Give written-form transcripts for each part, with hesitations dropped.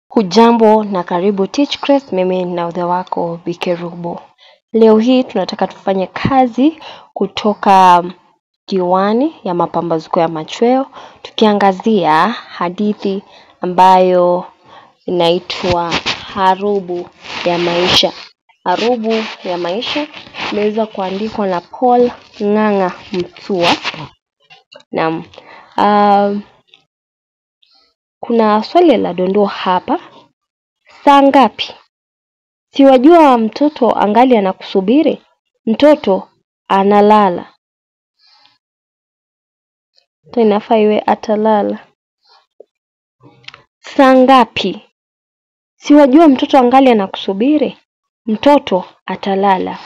Hujambo na karibu Teachkrest, mimi na udha wako Bikerubo. Leo hii tunataka tufanye kazi kutoka diwani ya mapambazuko ya machweo, tukiangazia hadithi ambayo inaitwa Harubu ya Maisha. Harubu ya Maisha imeweza kuandikwa na Paul Ng'ang'a Mtua. Naam. Kuna swali la dondoo hapa. Saa ngapi? Si wajua mtoto angali anakusubiri? Mtoto analala. Inafaa iwe atalala. Saa ngapi? Si wajua mtoto angali anakusubiri? Mtoto atalala.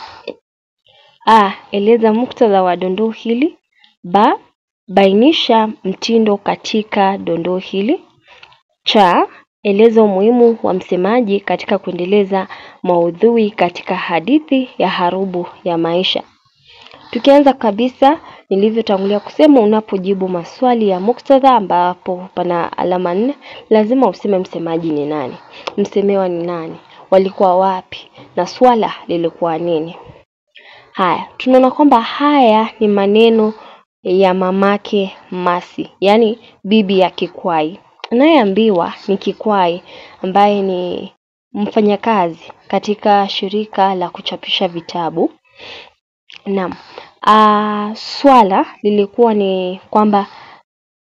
Eleza muktadha wa dondoo hili. Bainisha mtindo katika dondoo hili. Eleza umuhimu wa msemaji katika kuendeleza maudhui katika hadithi ya Harubu ya Maisha. Tukianza kabisa, nilivyotangulia kusema, unapojibu maswali ya muktadha ambapo pana alama 4, lazima useme msemaji ni nani, msemewa ni nani, walikuwa wapi, na swala lilikuwa nini. Haya, tunaona kwamba haya ni maneno ya mamake Masi, yani bibi ya Kikwai. Anayeambiwa ni Kikwai ambaye ni mfanyakazi katika shirika la kuchapisha vitabu. Naam. Swala lilikuwa ni kwamba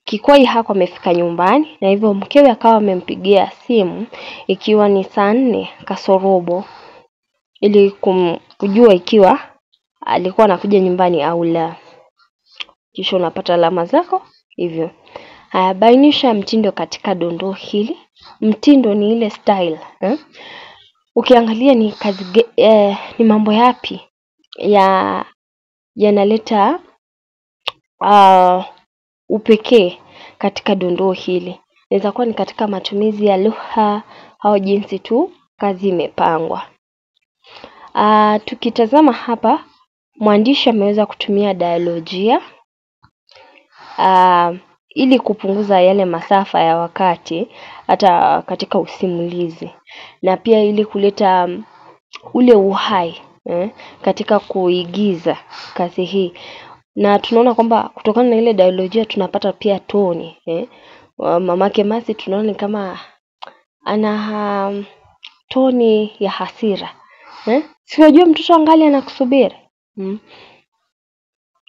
Kikwai hakuwa amefika nyumbani, na hivyo mkewe akawa amempigia simu ikiwa ni saa 4 kasorobo ili kujua ikiwa alikuwa anakuja nyumbani au la. Kisha unapata alama zako hivyo. Bainisha mtindo katika dondoo hili. Mtindo ni ile style. Ukiangalia ni ni mambo yapi yanaleta upekee katika dondoo hili. Inaweza kuwa ni katika matumizi ya lugha au jinsi tu kazi imepangwa. Tukitazama hapa, mwandishi ameweza kutumia dialojia ili kupunguza yale masafa ya wakati hata katika usimulizi, na pia ili kuleta ule uhai katika kuigiza kazi hii. Na tunaona kwamba kutokana na ile dialojia tunapata pia toni. Mamake Masi tunaona ni kama ana toni ya hasira. Si wajua mtoto angali anakusubiri.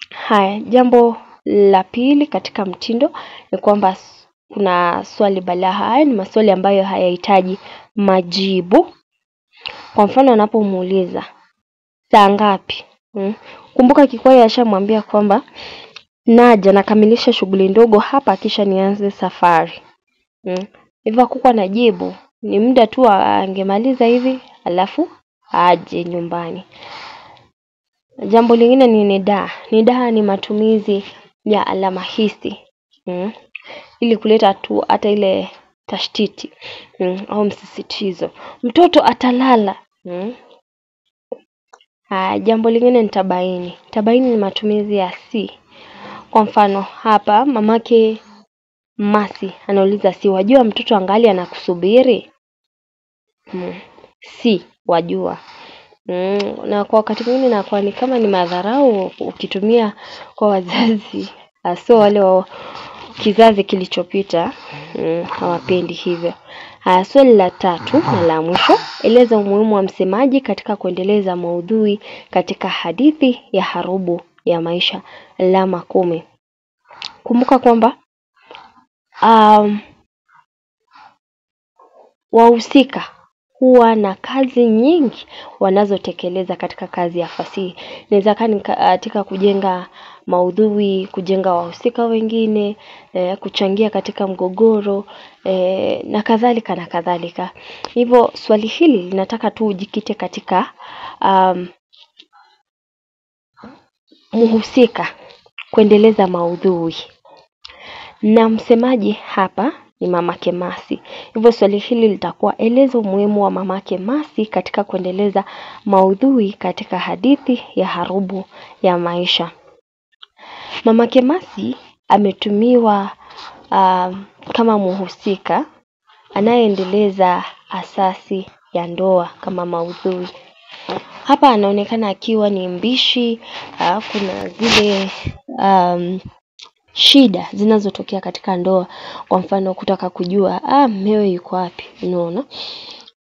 Haya, jambo la pili katika mtindo ni kwamba kuna swali balagha. Haya ni maswali ambayo hayahitaji majibu. Kwa mfano anapomuuliza saa ngapi? Kumbuka Kikwai ashamwambia kwamba naja nakamilisha shughuli ndogo hapa kisha nianze safari. Hivyo hakukuwa na jibu, ni muda tu angemaliza hivi alafu aje nyumbani. Jambo lingine ni nidaa. Nidaa ni matumizi ya alama hisi ili kuleta tu hata ile tashtiti au msisitizo. Mtoto atalala. Jambo lingine ni tabaini. Tabaini ni matumizi ya si. Kwa mfano hapa mamake Masi anauliza, si wajua mtoto angali anakusubiri? Si wajua. Na kwa wakati mwingine inakuwa ni kama ni madharau ukitumia kwa wazazi, hasa wale wa kizazi kilichopita, hawapendi hivyo. Swali la 3 na la mwisho, eleza umuhimu wa msemaji katika kuendeleza maudhui katika hadithi ya Harubu ya Maisha. Alama 10. Kumbuka kwamba wahusika huwa na kazi nyingi wanazotekeleza katika kazi ya fasihi. Inaweza kuwa katika kujenga maudhui, kujenga wahusika wengine, kuchangia katika mgogoro, na kadhalika na kadhalika. Hivyo swali hili linataka tu ujikite katika mhusika kuendeleza maudhui. Na msemaji hapa ni mamake Masi. Hivyo swali hili litakuwa eleza umuhimu wa mamake Masi katika kuendeleza maudhui katika hadithi ya Harubu ya Maisha. Mamake Masi ametumiwa kama mhusika anayeendeleza asasi ya ndoa kama maudhui. Hapa anaonekana akiwa ni mbishi. Kuna zile shida zinazotokea katika ndoa, kwa mfano kutaka kujua mmewe yuko wapi, unaona.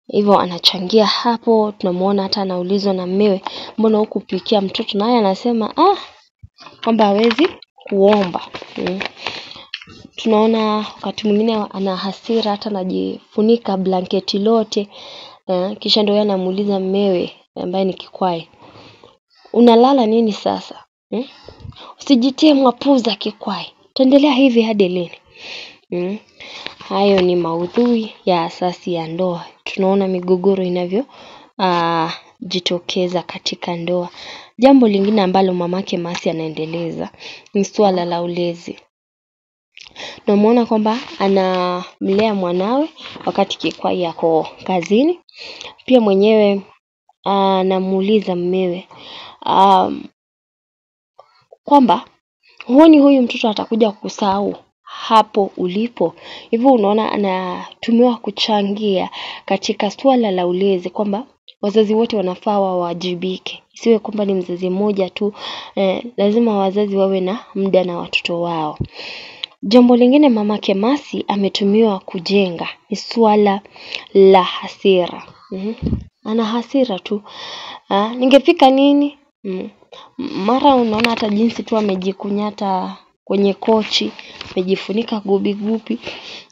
Hivyo anachangia hapo. Tunamuona hata anaulizwa na mmewe, mbona hukupikia mtoto, naye anasema kwamba hawezi kuomba. Tunaona wakati mwingine ana hasira, hata anajifunika blanketi lote. Kisha ndio anamuuliza mmewe ambaye ni kikwai, unalala nini sasa? Usijitie mwapuza kikwai, utaendelea hivi hadi lini? Hayo ni maudhui ya asasi ya ndoa. Tunaona migogoro inavyo jitokeza katika ndoa. Jambo lingine ambalo mamake Mercy anaendeleza ni swala la ulezi. Tunamuona kwamba anamlea mwanawe wakati kikwai yako kazini. Pia mwenyewe anamuuliza mmewe kwamba huoni huyu mtoto atakuja kusahau hapo ulipo. Hivyo unaona anatumiwa kuchangia katika swala la ulezi, kwamba wazazi wote wanafaa wawajibike. Isiwe kwamba ni mzazi mmoja tu. Lazima wazazi wawe na muda na watoto wao. Jambo lingine mamake Mercy ametumiwa kujenga ni swala la hasira. Ana hasira tu. Ningefika nini? Mara unaona hata jinsi tu amejikunyata kwenye kochi, amejifunika gubi gubi.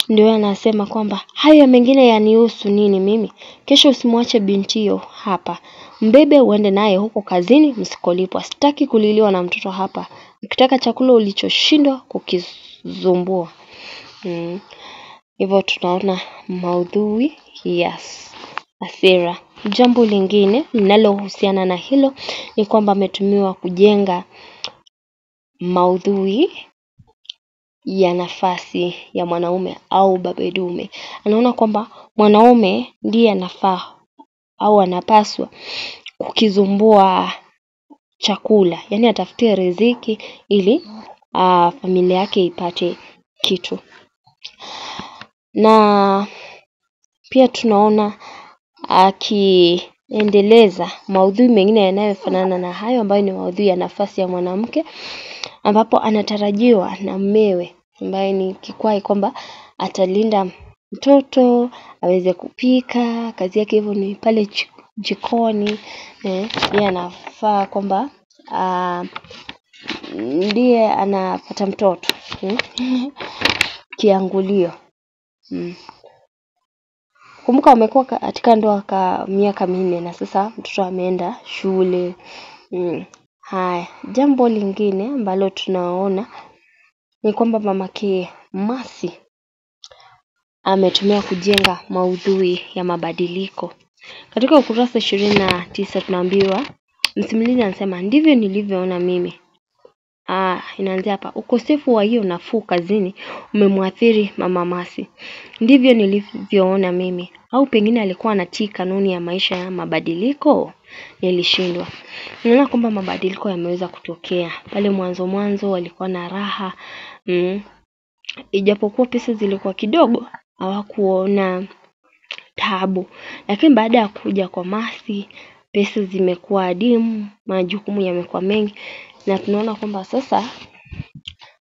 Ndio anasema kwamba hayo mengine yanihusu nini mimi? Kesho usimwache binti hiyo hapa, mbebe uende naye huko kazini msikolipwa. Sitaki kuliliwa na mtoto hapa. Ukitaka chakula ulichoshindwa kukizumbua. Hivyo tunaona maudhui hasira. Jambo lingine linalohusiana na hilo ni kwamba ametumiwa kujenga maudhui ya nafasi ya mwanaume au babedume. Anaona kwamba mwanaume ndiye anafaa au anapaswa kukizumbua chakula, yaani atafutie riziki ili familia yake ipate kitu. Na pia tunaona akiendeleza maudhui mengine yanayofanana na hayo, ambayo ni maudhui ya nafasi ya mwanamke, ambapo anatarajiwa na mmewe ambaye ni kikwai kwamba atalinda mtoto, aweze kupika, kazi yake hivyo ni pale jikoni. Yeye anafaa kwamba ndiye anapata mtoto kiangulio. Kumbuka wamekuwa katika ndoa kwa miaka 4 na sasa mtoto ameenda shule. Haya, jambo lingine ambalo tunaona ni kwamba mamake Mercy ametumia kujenga maudhui ya mabadiliko. Katika ukurasa 29 tunaambiwa, msimulizi anasema, ndivyo nilivyoona mimi. Inaanzia hapa, ukosefu wa hiyo nafuu kazini umemwathiri mama Mercy. Ndivyo nilivyoona mimi. Au pengine alikuwa anatii kanuni ya maisha ya mabadiliko? Nilishindwa. Naona kwamba mabadiliko yameweza kutokea. Pale mwanzo walikuwa na raha. Ijapokuwa pesa zilikuwa kidogo, hawakuona taabu. Lakini baada ya kuja kwa Mercy, pesa zimekuwa adimu, majukumu yamekuwa mengi, na tunaona kwamba sasa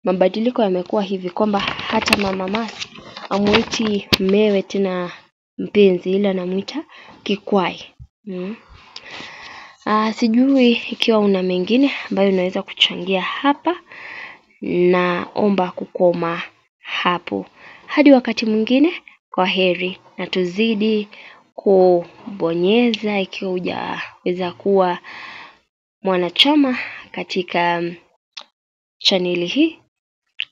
mabadiliko yamekuwa hivi kwamba hata mama Mercy hamuiti mmewe tena mpenzi, ila anamuita kikwai. Sijui ikiwa una mengine ambayo unaweza kuchangia hapa. Naomba kukoma hapo. Hadi wakati mwingine, kwaheri, na tuzidi kubonyeza ikiwa hujaweza kuwa mwanachama katika chaneli hii.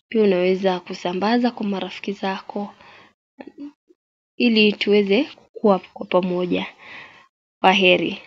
Pia unaweza kusambaza kwa marafiki zako ili tuweze kuwa kwa pamoja. Kwaheri.